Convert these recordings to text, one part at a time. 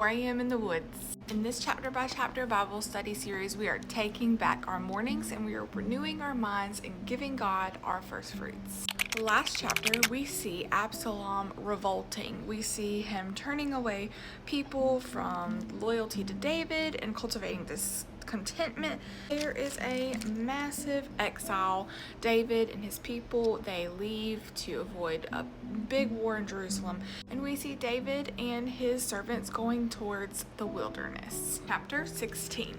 Where I am in the woods. In this chapter by chapter Bible study series, we are taking back our mornings and we are renewing our minds and giving God our first fruits. Last chapter, we see Absalom revolting. We see him turning away people from loyalty to David and cultivating this contentment. There is a massive exile. David and his people, they leave to avoid a big war in Jerusalem, and we see David and his servants going towards the wilderness. Chapter 16.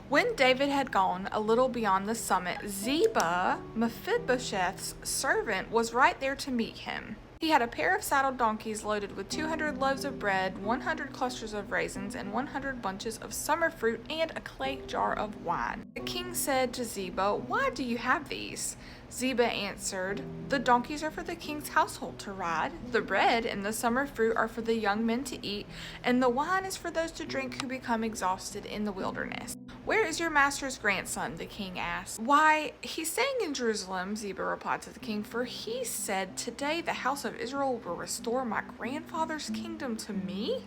When David had gone a little beyond the summit, Ziba, Mephibosheth's servant, was right there to meet him. He had a pair of saddled donkeys loaded with 200 loaves of bread, 100 clusters of raisins, and 100 bunches of summer fruit, and a clay jar of wine. The king said to Ziba, "Why do you have these?" Ziba answered, "The donkeys are for the king's household to ride. The bread and the summer fruit are for the young men to eat, and the wine is for those to drink who become exhausted in the wilderness." "Where is your master's grandson?" the king asked. "Why, he's staying in Jerusalem," Ziba replied to the king, "for he said, 'Today the house of Israel will restore my grandfather's kingdom to me.'"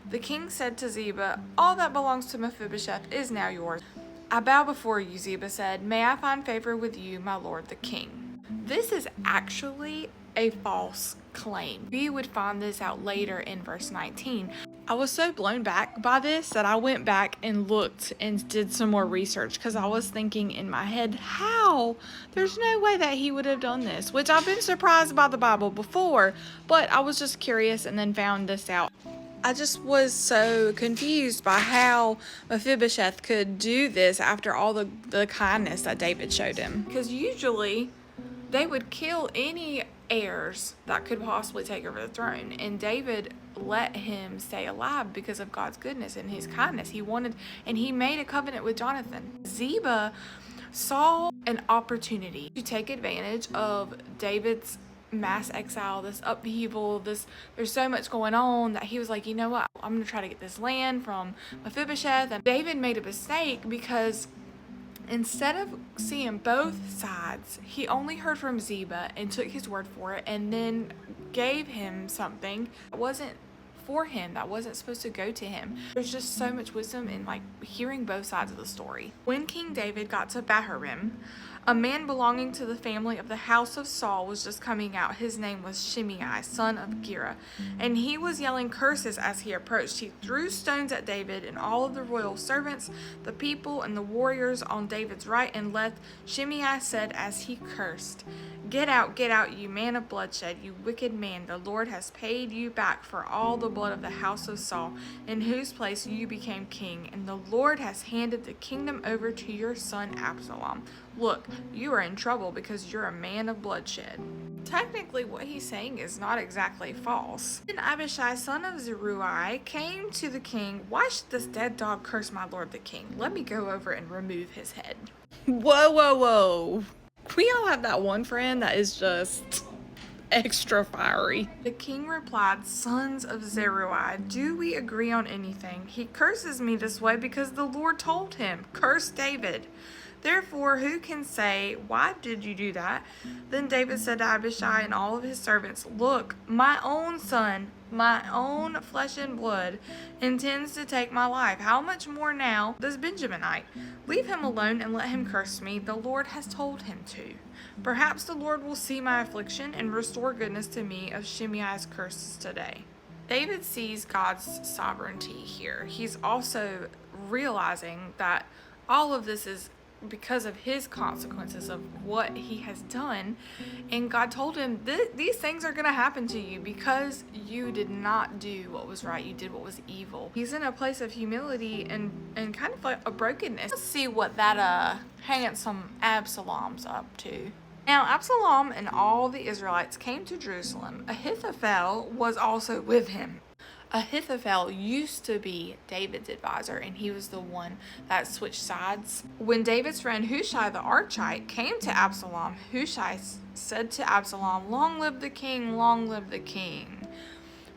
The king said to Ziba, "All that belongs to Mephibosheth is now yours." "I bow before you," Ziba said. "May I find favor with you, my lord the king." This is actually a false claim. We would find this out later in verse 19. I was so blown back by this that I went back and looked and did some more research because I was thinking in my head, how? There's no way that he would have done this, which I've been surprised by the Bible before, but I was just curious and then found this out. I just was so confused by how Mephibosheth could do this after all the kindness that David showed him. Because usually they would kill any heirs that could possibly take over the throne, and David let him stay alive because of God's goodness and his kindness. He made a covenant with Jonathan. Ziba saw an opportunity to take advantage of David's mass exile, this upheaval, there's so much going on that he was like, you know what, I'm gonna try to get this land from Mephibosheth. And David made a mistake because instead of seeing both sides, he only heard from Ziba and took his word for it, and then gave him something that wasn't for him, that wasn't supposed to go to him. There's just so much wisdom in hearing both sides of the story. When King David got to Bahurim, a man belonging to the family of the house of Saul was just coming out. His name was Shimei, son of Gera, and he was yelling curses as he approached. He threw stones at David and all of the royal servants, the people, and the warriors on David's right and left. Shimei said as he cursed, get out, you man of bloodshed, you wicked man. The Lord has paid you back for all the blood of the house of Saul, in whose place you became king, and the Lord has handed the kingdom over to your son Absalom. Look, you are in trouble because you're a man of bloodshed." Technically, what he's saying is not exactly false. Then Abishai, son of Zeruiah, came to the king. "Why should this dead dog curse my lord the king? Let me go over and remove his head." Whoa. We all have that one friend that is just extra fiery. The king replied, "Sons of Zeruiah, do we agree on anything? He curses me this way because the Lord told him, 'Curse David.' Therefore, who can say, 'Why did you do that?'" Then David said to Abishai and all of his servants, "Look, my own son, my own flesh and blood, intends to take my life. How much more now this Benjaminite? Leave him alone and let him curse me. The Lord has told him to. Perhaps the Lord will see my affliction and restore goodness to me of Shimei's curses today." David sees God's sovereignty here. He's also realizing that all of this is because of his consequences of what he has done, and God told him these things are going to happen to you because you did not do what was right, you did what was evil. He's in a place of humility and kind of like a brokenness. Let's see what that handsome Absalom's up to. Now Absalom and all the Israelites came to Jerusalem. Ahithophel was also with him. Ahithophel used to be David's advisor, and he was the one that switched sides. When David's friend Hushai the Archite came to Absalom, Hushai said to Absalom, "Long live the king, long live the king."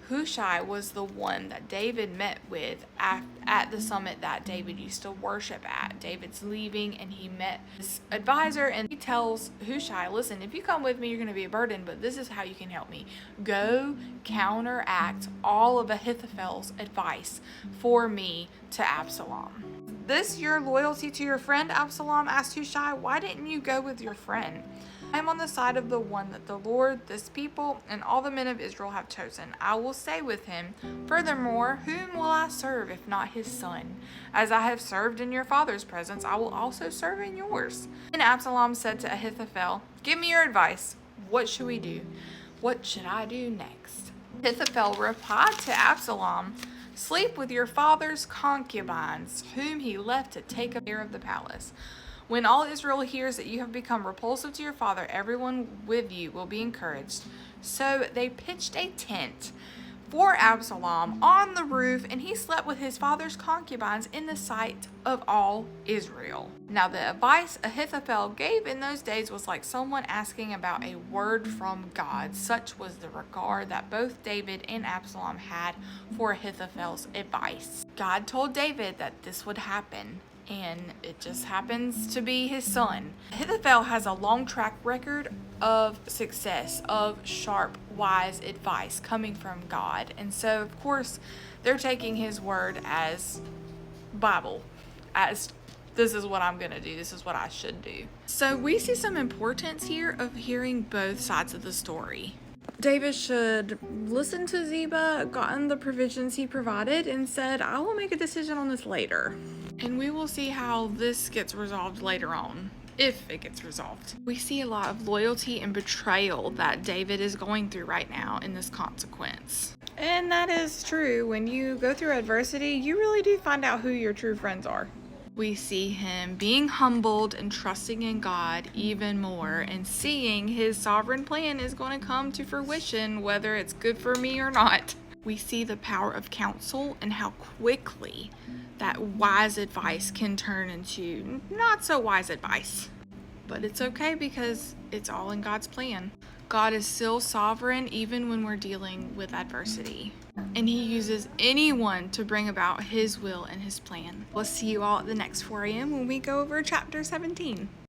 Hushai was the one that David met with at the summit that David used to worship at. David's leaving and he met his advisor, and he tells Hushai, listen, if you come with me, you're going to be a burden, but this is how you can help me. Go counteract all of Ahithophel's advice for me to Absalom. This your loyalty to your friend, Absalom asked Hushai. Why didn't you go with your friend? I am on the side of the one that the Lord, this people, and all the men of Israel have chosen. I will stay with him. Furthermore, whom will I serve if not his son? As I have served in your father's presence, I will also serve in yours. And Absalom said to Ahithophel, give me your advice. What should we do? What should I do next? Ahithophel replied to Absalom, sleep with your father's concubines, whom he left to take care of the palace. When all Israel hears that you have become repulsive to your father, everyone with you will be encouraged. So they pitched a tent for Absalom on the roof, and he slept with his father's concubines in the sight of all Israel. Now the advice Ahithophel gave in those days was like someone asking about a word from God. Such was the regard that both David and Absalom had for Ahithophel's advice. God told David that this would happen, and it just happens to be his son. Ahithophel has a long track record of success, of sharp, wise advice coming from God. And so, of course, they're taking his word as Bible, as this is what I'm going to do, this is what I should do. So we see some importance here of hearing both sides of the story. David should listen to Ziba, gotten the provisions he provided, and said, I will make a decision on this later. And we will see how this gets resolved later on, if it gets resolved. We see a lot of loyalty and betrayal that David is going through right now in this consequence. And that is true. When you go through adversity, you really do find out who your true friends are. We see him being humbled and trusting in God even more, and seeing his sovereign plan is going to come to fruition, whether it's good for me or not. We see the power of counsel and how quickly that wise advice can turn into not so wise advice. But it's okay because it's all in God's plan. God is still sovereign even when we're dealing with adversity. And he uses anyone to bring about his will and his plan. We'll see you all at the next 4 a.m. when we go over chapter 17.